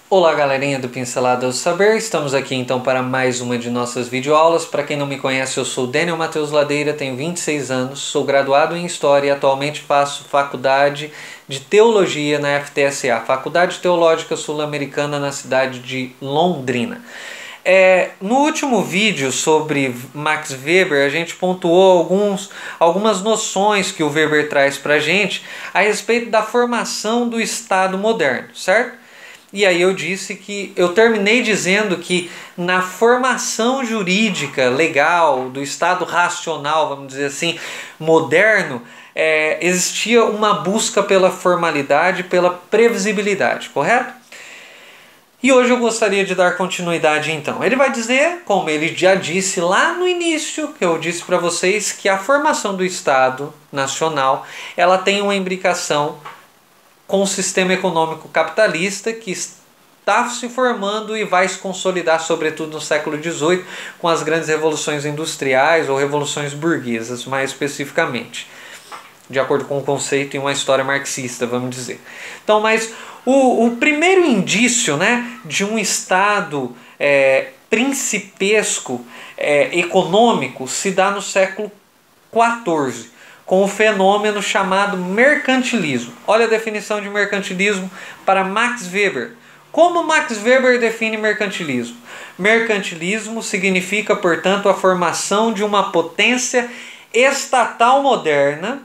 Olá galerinha do Pincelada do Saber, estamos aqui então para mais uma de nossas videoaulas. Para quem não me conhece, eu sou Daniel Matheus Ladeira, tenho 26 anos, sou graduado em História e atualmente faço faculdade de Teologia na FTSA, Faculdade Teológica Sul-Americana na cidade de Londrina. No último vídeo sobre Max Weber, a gente pontuou algumas noções que o Weber traz para a gente a respeito da formação do Estado moderno, certo? E aí eu terminei dizendo que na formação jurídica legal do Estado racional, vamos dizer assim, moderno, existia uma busca pela formalidade, pela previsibilidade, correto? E hoje eu gostaria de dar continuidade então. Ele vai dizer, como ele já disse lá no início, que eu disse para vocês, que a formação do Estado nacional, ela tem uma imbricação com o sistema econômico capitalista que está se formando e vai se consolidar, sobretudo no século XVIII, com as grandes revoluções industriais ou revoluções burguesas, mais especificamente, de acordo com o conceito e uma história marxista, vamos dizer. Então, mas o primeiro indício, né, de um Estado principesco econômico se dá no século XIV, com o fenômeno chamado mercantilismo. Olha a definição de mercantilismo para Max Weber. Como Max Weber define mercantilismo? Mercantilismo significa, portanto, a formação de uma potência estatal moderna,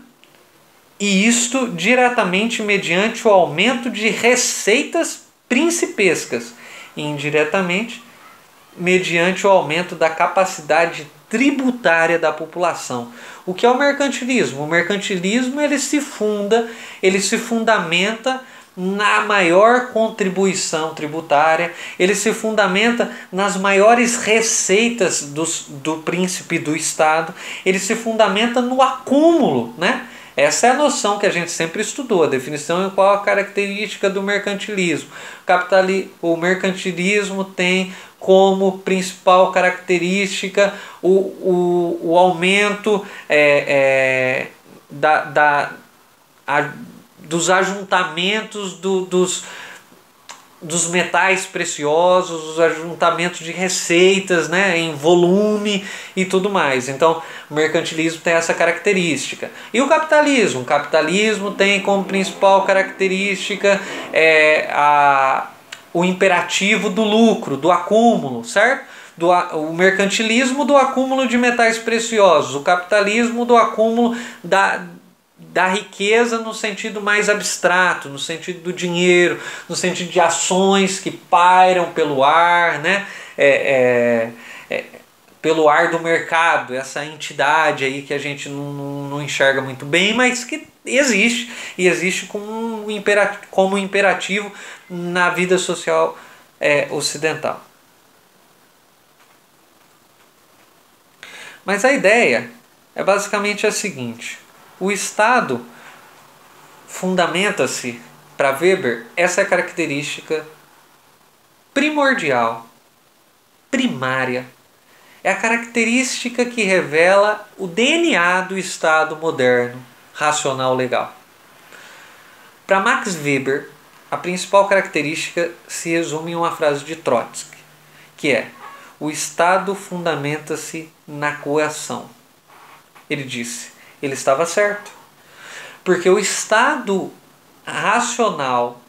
e isto diretamente mediante o aumento de receitas principescas, e indiretamente mediante o aumento da capacidade tributária da população. O que é o mercantilismo? O mercantilismo ele se fundamenta na maior contribuição tributária, ele se fundamenta nas maiores receitas do príncipe do Estado, ele se fundamenta no acúmulo, né? Essa é a noção que a gente sempre estudou, a definição é qual a característica do mercantilismo. O mercantilismo tem como principal característica o aumento dos ajuntamentos dos metais preciosos, os ajuntamentos de receitas, né, em volume e tudo mais. Então, o mercantilismo tem essa característica. E o capitalismo? O capitalismo tem como principal característica o imperativo do lucro, do acúmulo, certo? O mercantilismo do acúmulo de metais preciosos, o capitalismo do acúmulo da riqueza no sentido mais abstrato, no sentido do dinheiro, no sentido de ações que pairam pelo ar, né? Pelo ar do mercado, essa entidade aí que a gente não enxerga muito bem, mas que existe, e existe como um imperativo na vida social ocidental. Mas a ideia é basicamente a seguinte: o Estado fundamenta-se, para Weber, essa é a característica primordial, primária, é a característica que revela o DNA do Estado moderno, racional, legal. Para Max Weber, a principal característica se resume em uma frase de Trotsky, que é: o Estado fundamenta-se na coação. Ele disse, ele estava certo, porque o Estado racional,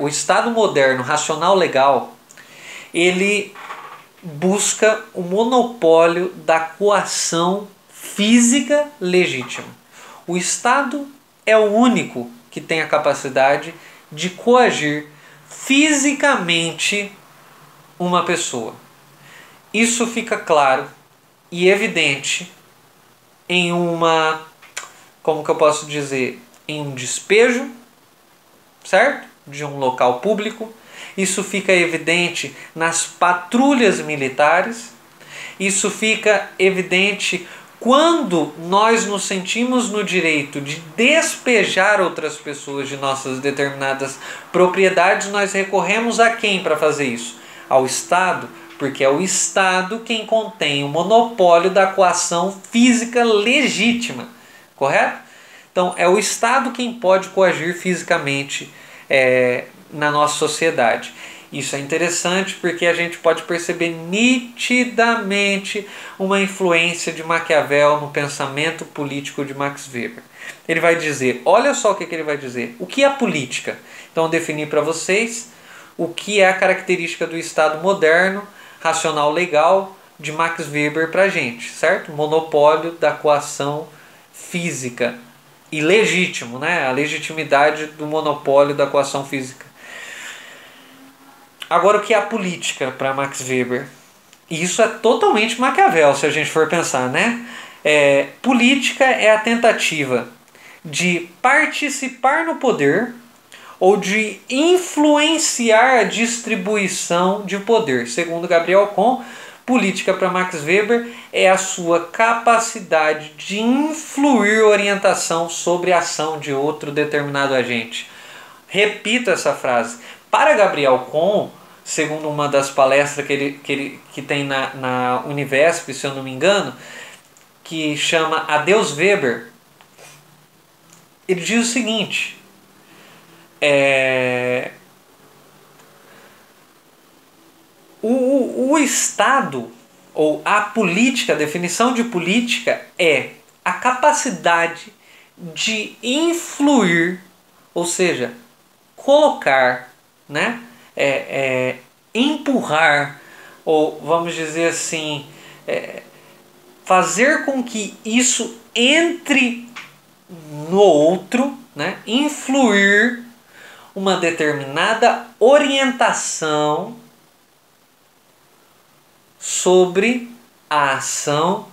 o Estado moderno, racional, legal, ele busca o monopólio da coação física legítima. O Estado é o único que tem a capacidade de coagir fisicamente uma pessoa. Isso fica claro e evidente em como que eu posso dizer, em um despejo, certo? De um local público. Isso fica evidente nas patrulhas militares. Isso fica evidente quando nós nos sentimos no direito de despejar outras pessoas de nossas determinadas propriedades. Nós recorremos a quem para fazer isso? Ao Estado, porque é o Estado quem contém o monopólio da coação física legítima, correto? Então é o Estado quem pode coagir fisicamente na nossa sociedade. Isso é interessante porque a gente pode perceber nitidamente uma influência de Maquiavel no pensamento político de Max Weber. Ele vai dizer, olha só o que ele vai dizer. O que é a política? Então eu defini para vocês o que é a característica do Estado moderno, racional, legal de Max Weber para a gente, certo? Monopólio da coação física e legítimo, né? A legitimidade do monopólio da coação física. Agora, o que é a política para Max Weber? Isso é totalmente Maquiavel, se a gente for pensar, né? Política é a tentativa de participar no poder ou de influenciar a distribuição de poder. Segundo Gabriel Kohn, política para Max Weber é a sua capacidade de influir orientação sobre a ação de outro determinado agente. Repito essa frase. Para Gabriel Kohn, segundo uma das palestras que tem na Univesp, se eu não me engano, que chama Adeus Weber, ele diz o seguinte: o Estado, ou a política, a definição de política é a capacidade de influir, ou seja, colocar, né? Empurrar, ou vamos dizer assim, fazer com que isso entre no outro, né? Influir uma determinada orientação sobre a ação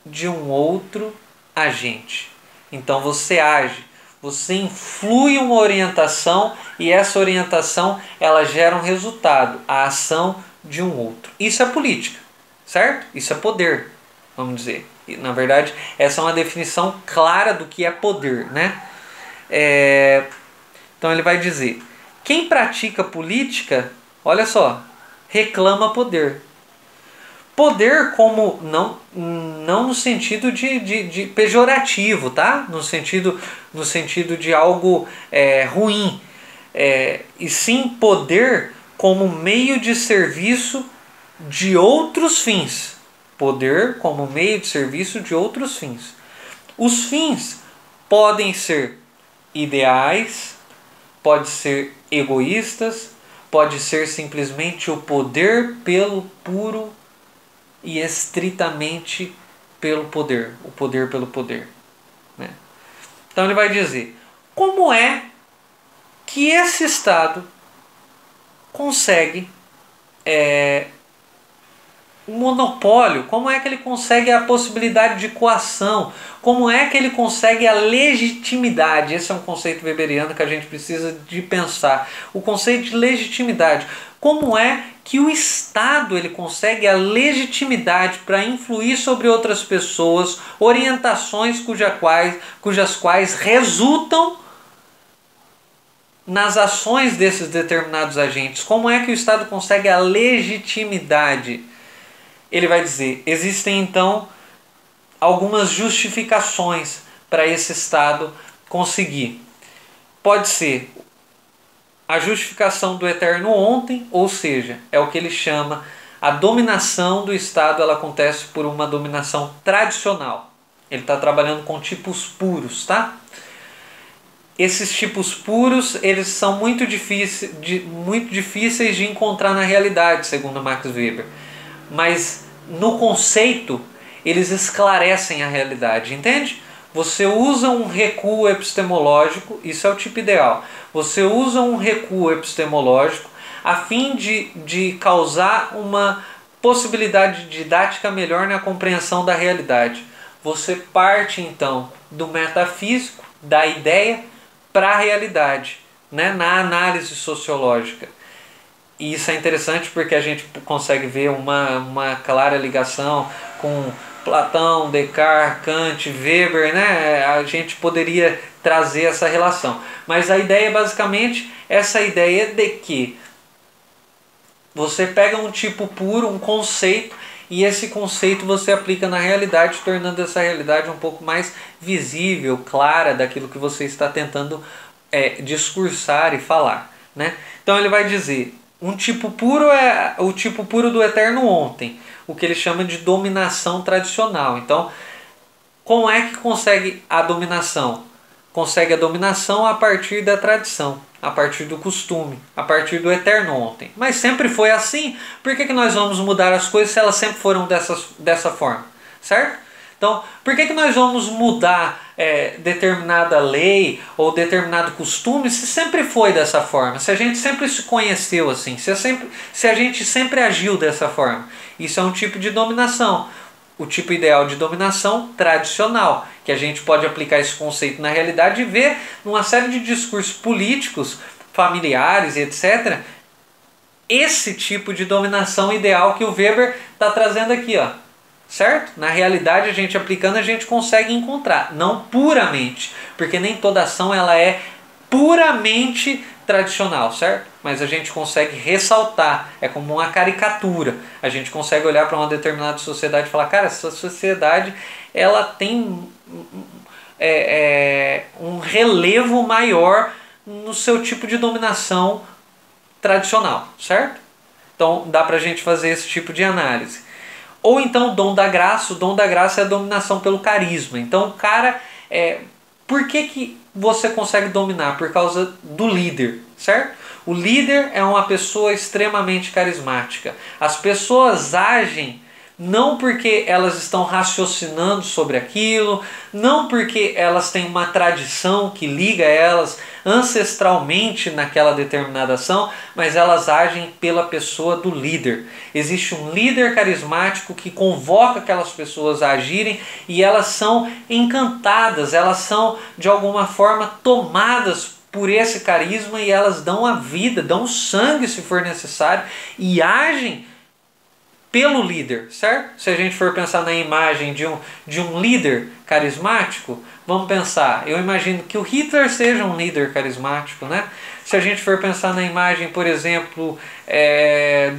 de um outro agente. Então você age, você influi uma orientação e essa orientação ela gera um resultado, a ação de um outro. Isso é política, certo? Isso é poder, vamos dizer. E, na verdade, essa é uma definição clara do que é poder, né? Então ele vai dizer, quem pratica política, olha só, reclama poder. Poder como não no sentido de pejorativo, tá? No sentido de algo ruim. E sim poder como meio de serviço de outros fins. Poder como meio de serviço de outros fins. Os fins podem ser ideais, pode ser egoístas, pode ser simplesmente o poder pelo puro e estritamente pelo poder, o poder pelo poder, né? Então ele vai dizer, como é que esse Estado consegue um monopólio, como é que ele consegue a possibilidade de coação, como é que ele consegue a legitimidade. Esse é um conceito weberiano que a gente precisa de pensar, o conceito de legitimidade. Como é que o Estado ele consegue a legitimidade para influir sobre outras pessoas, orientações cujas quais resultam nas ações desses determinados agentes. Como é que o Estado consegue a legitimidade? Ele vai dizer, existem então algumas justificações para esse Estado conseguir. Pode ser a justificação do eterno ontem, ou seja, é o que ele chama a dominação do Estado, ela acontece por uma dominação tradicional. Ele está trabalhando com tipos puros, tá? Esses tipos puros, eles são muito difíceis de encontrar na realidade, segundo Max Weber. Mas no conceito, eles esclarecem a realidade, entende? Você usa um recuo epistemológico, isso é o tipo ideal. Você usa um recuo epistemológico a fim de causar uma possibilidade didática melhor na compreensão da realidade. Você parte então do metafísico, da ideia, para a realidade, né? Na análise sociológica. E isso é interessante porque a gente consegue ver uma clara ligação com Platão, Descartes, Kant, Weber, né? A gente poderia trazer essa relação. Mas a ideia é basicamente essa ideia de que você pega um tipo puro, um conceito, e esse conceito você aplica na realidade, tornando essa realidade um pouco mais visível, clara daquilo que você está tentando discursar e falar, né? Então ele vai dizer, um tipo puro é o tipo puro do eterno ontem, o que ele chama de dominação tradicional. Então, como é que consegue a dominação? Consegue a dominação a partir da tradição, a partir do costume, a partir do eterno ontem. Mas sempre foi assim, por que nós vamos mudar as coisas se elas sempre foram dessa forma? Certo? Então, por que nós vamos mudar determinada lei ou determinado costume se sempre foi dessa forma? Se a gente sempre se conheceu assim, se a gente sempre agiu dessa forma. Isso é um tipo de dominação. O tipo ideal de dominação tradicional, que a gente pode aplicar esse conceito na realidade e ver numa série de discursos políticos, familiares e etc. Esse tipo de dominação ideal que o Weber está trazendo aqui, ó. Certo? Na realidade, a gente aplicando, a gente consegue encontrar, não puramente, porque nem toda ação ela é puramente tradicional, certo? Mas a gente consegue ressaltar, é como uma caricatura. A gente consegue olhar para uma determinada sociedade e falar, cara, essa sociedade ela tem um relevo maior no seu tipo de dominação tradicional, certo? Então dá para a gente fazer esse tipo de análise. Ou então o dom da graça é a dominação pelo carisma. Então o cara, por que você consegue dominar? Por causa do líder, certo? O líder é uma pessoa extremamente carismática. As pessoas agem não porque elas estão raciocinando sobre aquilo, não porque elas têm uma tradição que liga elas ancestralmente naquela determinada ação, mas elas agem pela pessoa do líder. Existe um líder carismático que convoca aquelas pessoas a agirem e elas são encantadas, elas são de alguma forma tomadas por esse carisma e elas dão a vida, dão sangue se for necessário e agem pelo líder, certo? Se a gente for pensar na imagem de um líder carismático, vamos pensar, eu imagino que o Hitler seja um líder carismático, né? Se a gente for pensar na imagem, por exemplo,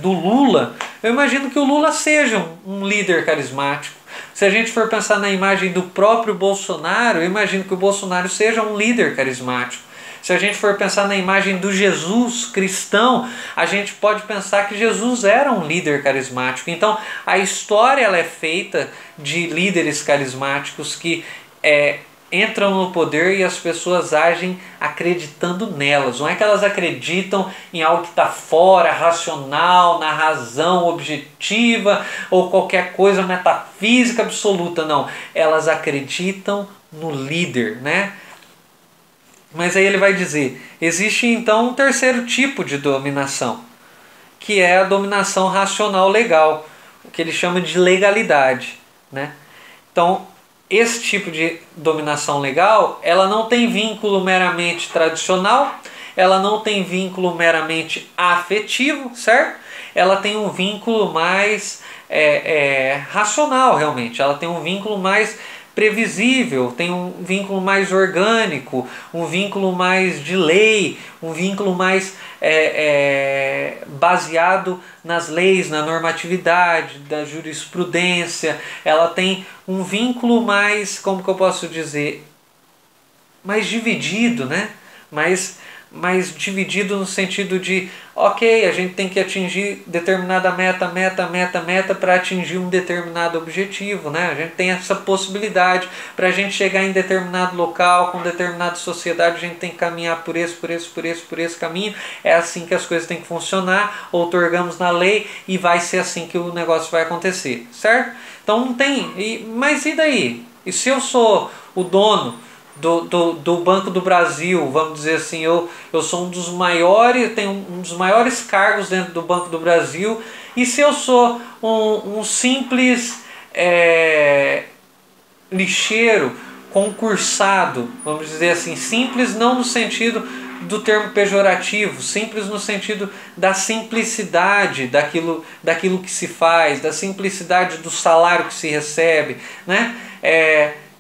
do Lula, eu imagino que o Lula seja um líder carismático. Se a gente for pensar na imagem do próprio Bolsonaro, eu imagino que o Bolsonaro seja um líder carismático. Se a gente for pensar na imagem do Jesus cristão, a gente pode pensar que Jesus era um líder carismático. Então, a história ela é feita de líderes carismáticos que entram no poder e as pessoas agem acreditando nelas. Não é que elas acreditam em algo que está fora, racional, na razão objetiva ou qualquer coisa metafísica absoluta. Não, elas acreditam no líder, né? Mas aí ele vai dizer, existe então um terceiro tipo de dominação, que é a dominação racional legal, o que ele chama de legalidade, né? Então, esse tipo de dominação legal, ela não tem vínculo meramente tradicional, ela não tem vínculo meramente afetivo, certo? Ela tem um vínculo mais racional, realmente, ela tem um vínculo mais previsível, tem um vínculo mais orgânico, um vínculo mais de lei, um vínculo mais baseado nas leis, na normatividade, da jurisprudência. Ela tem um vínculo mais, como que eu posso dizer, mais dividido, né? mais dividido no sentido de, ok, a gente tem que atingir determinada meta para atingir um determinado objetivo, né? A gente tem essa possibilidade, para a gente chegar em determinado local, com determinada sociedade, a gente tem que caminhar por esse caminho, é assim que as coisas têm que funcionar, outorgamos na lei e vai ser assim que o negócio vai acontecer, certo? Então não tem, mas e daí? E se eu sou o dono do Banco do Brasil, vamos dizer assim, eu sou um dos maiores, tenho um dos maiores cargos dentro do Banco do Brasil, e se eu sou um simples lixeiro, concursado, vamos dizer assim, simples não no sentido do termo pejorativo, simples no sentido da simplicidade daquilo que se faz, da simplicidade do salário que se recebe, né?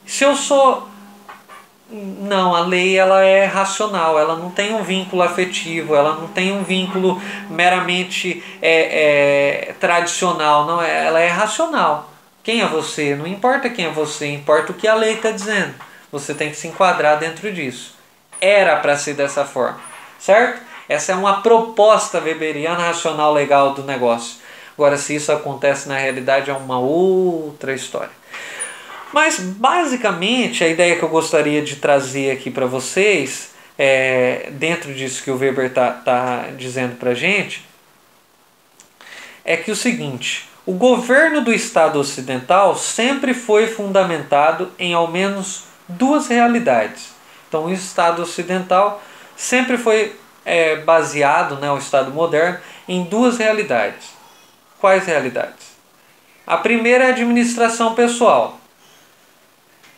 Se eu sou... Não, a lei ela é racional, ela não tem um vínculo afetivo, ela não tem um vínculo meramente tradicional, não, ela é racional. Quem é você? Não importa quem é você, importa o que a lei está dizendo. Você tem que se enquadrar dentro disso. era para ser dessa forma, certo? Essa é uma proposta weberiana racional legal do negócio. Agora, se isso acontece na realidade, é uma outra história. Mas, basicamente, a ideia que eu gostaria de trazer aqui para vocês, dentro disso que o Weber tá dizendo para a gente, é que o seguinte: o governo do Estado ocidental sempre foi fundamentado em ao menos duas realidades. Então, o Estado ocidental sempre foi baseado, né, o Estado moderno, em duas realidades. Quais realidades? A primeira é a administração pessoal,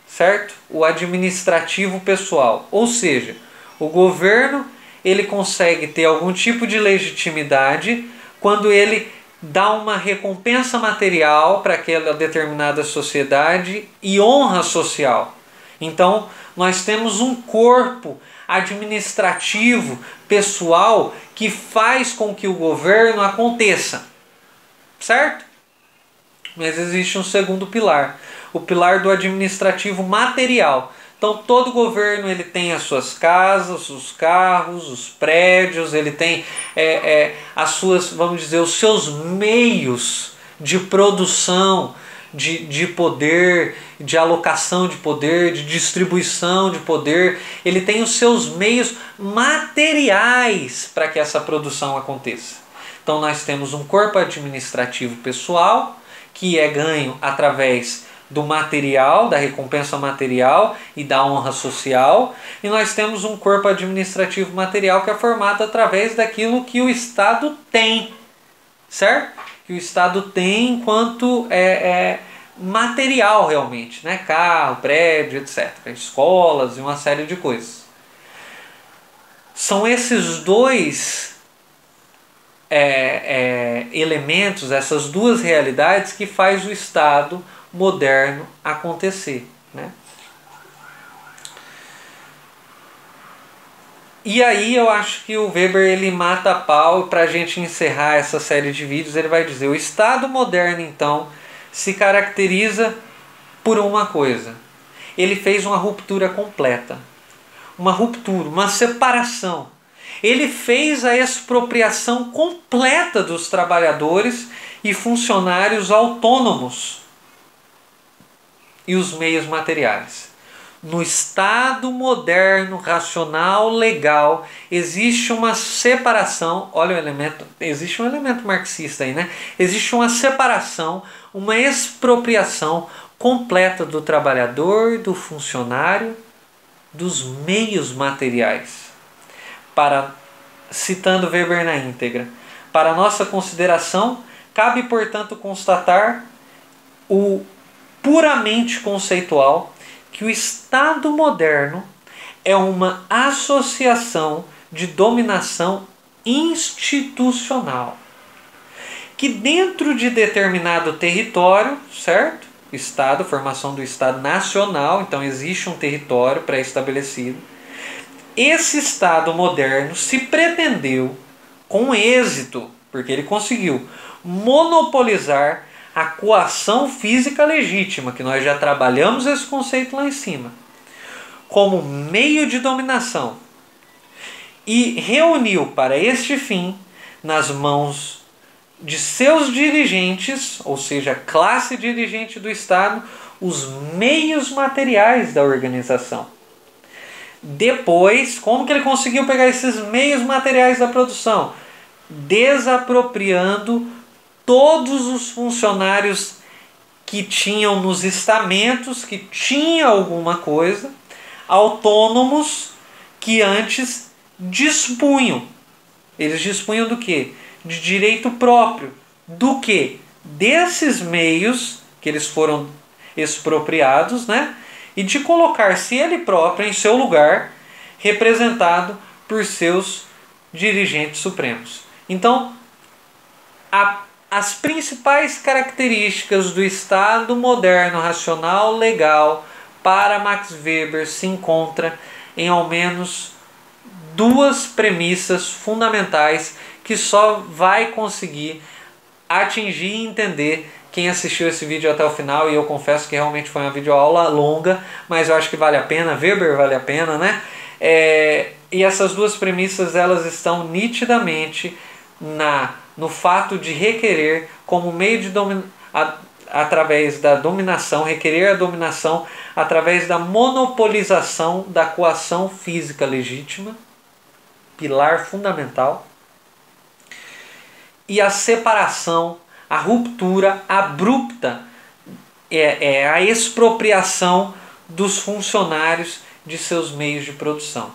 certo? O administrativo pessoal, ou seja, o governo ele consegue ter algum tipo de legitimidade quando ele dá uma recompensa material para aquela determinada sociedade e honra social. Então, nós temos um corpo administrativo pessoal que faz com que o governo aconteça, certo? Mas existe um segundo pilar, o pilar do administrativo material. Então todo governo ele tem as suas casas, os carros, os prédios, ele tem as suas, vamos dizer, os seus meios de produção de poder, de alocação de poder, de distribuição de poder. Ele tem os seus meios materiais para que essa produção aconteça. Então nós temos um corpo administrativo pessoal que é ganho através do material, da recompensa material e da honra social, e nós temos um corpo administrativo material que é formado através daquilo que o Estado tem, certo? Que o Estado tem enquanto material realmente, né? Carro, prédio, etc. Escolas e uma série de coisas. São esses dois elementos, essas duas realidades que faz o Estado moderno acontecer, né? E aí eu acho que o Weber ele mata a pau, e para a gente encerrar essa série de vídeos ele vai dizer: o Estado moderno então se caracteriza por uma coisa: ele fez uma ruptura completa, uma ruptura, uma separação. Ele fez a expropriação completa dos trabalhadores e funcionários autônomos e os meios materiais. No Estado moderno, racional, legal, existe uma separação. Olha o elemento, existe um elemento marxista aí, né? Existe uma separação, uma expropriação completa do trabalhador, do funcionário, dos meios materiais. Citando Weber na íntegra, para nossa consideração, cabe, portanto, constatar o puramente conceitual que o Estado moderno é uma associação de dominação institucional que dentro de determinado território, certo? Estado, formação do Estado nacional, então existe um território pré-estabelecido. Esse Estado moderno se pretendeu, com êxito, porque ele conseguiu monopolizar a coação física legítima, que nós já trabalhamos esse conceito lá em cima, como meio de dominação, e reuniu para este fim, nas mãos de seus dirigentes, ou seja, classe dirigente do Estado, os meios materiais da organização. Depois, como que ele conseguiu pegar esses meios materiais da produção? Desapropriando todos os funcionários que tinham nos estamentos, que tinham alguma coisa, autônomos, que antes dispunham. Eles dispunham do quê? De direito próprio. Do quê? Desses meios que eles foram expropriados, né? E de colocar-se ele próprio em seu lugar, representado por seus dirigentes supremos. Então, as principais características do Estado moderno, racional, legal, para Max Weber se encontra em ao menos duas premissas fundamentais que só vai conseguir atingir e entender quem assistiu esse vídeo até o final. E eu confesso que realmente foi uma videoaula longa, mas eu acho que vale a pena. Weber vale a pena, né? E essas duas premissas elas estão nitidamente no fato de requerer como meio de através da dominação, requerer a dominação através da monopolização da coação física legítima, pilar fundamental, e a separação, a ruptura abrupta, a expropriação dos funcionários de seus meios de produção.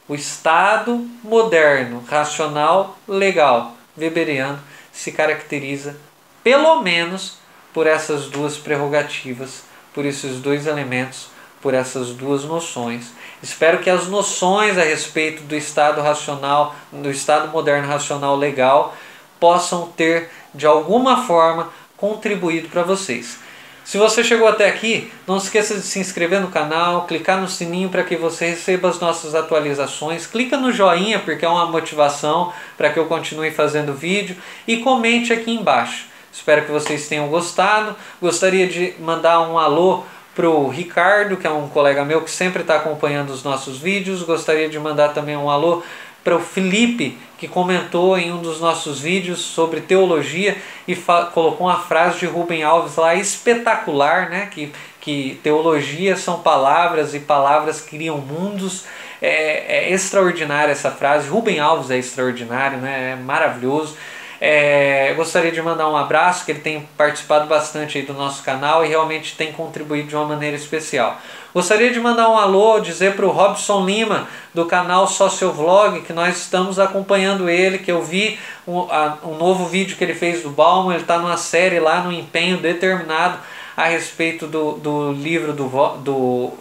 O Estado moderno, racional, legal, weberiano, se caracteriza pelo menos por essas duas prerrogativas, por esses dois elementos, por essas duas noções. Espero que as noções a respeito do Estado racional, do Estado moderno racional legal, possam ter, de alguma forma, contribuído para vocês. Se você chegou até aqui, não esqueça de se inscrever no canal, clicar no sininho para que você receba as nossas atualizações, clica no joinha porque é uma motivação para que eu continue fazendo vídeo e comente aqui embaixo. Espero que vocês tenham gostado. Gostaria de mandar um alô para o Ricardo, que é um colega meu que sempre está acompanhando os nossos vídeos. Gostaria de mandar também um alô para o Felipe, que comentou em um dos nossos vídeos sobre teologia e colocou uma frase de Rubem Alves lá espetacular, né? Que teologia são palavras e palavras criam mundos. É extraordinária essa frase. Rubem Alves é extraordinário, né? É maravilhoso. Gostaria de mandar um abraço, que ele tem participado bastante aí do nosso canal e realmente tem contribuído de uma maneira especial. Gostaria de mandar um alô, dizer para o Robson Lima, do canal Sociovlog, que nós estamos acompanhando ele, que eu vi um novo vídeo que ele fez do Bauman. Ele está numa série lá, no Empenho Determinado, a respeito do livro do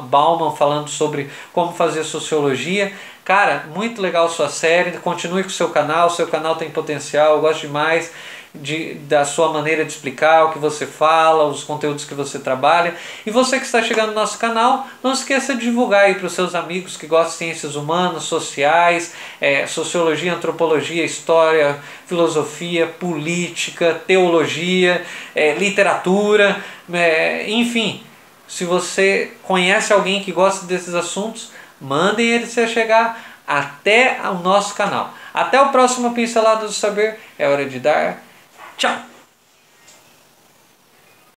Bauman, falando sobre como fazer sociologia. Cara, muito legal sua série, continue com o seu canal tem potencial, eu gosto demais da sua maneira de explicar o que você fala, os conteúdos que você trabalha. E você que está chegando no nosso canal, não esqueça de divulgar aí para os seus amigos que gostam de ciências humanas, sociais, sociologia, antropologia, história, filosofia, política, teologia, literatura, enfim. Se você conhece alguém que gosta desses assuntos, mandem ele se chegar até o nosso canal. Até o próximo Pincelada do Saber. É hora de dar tchau!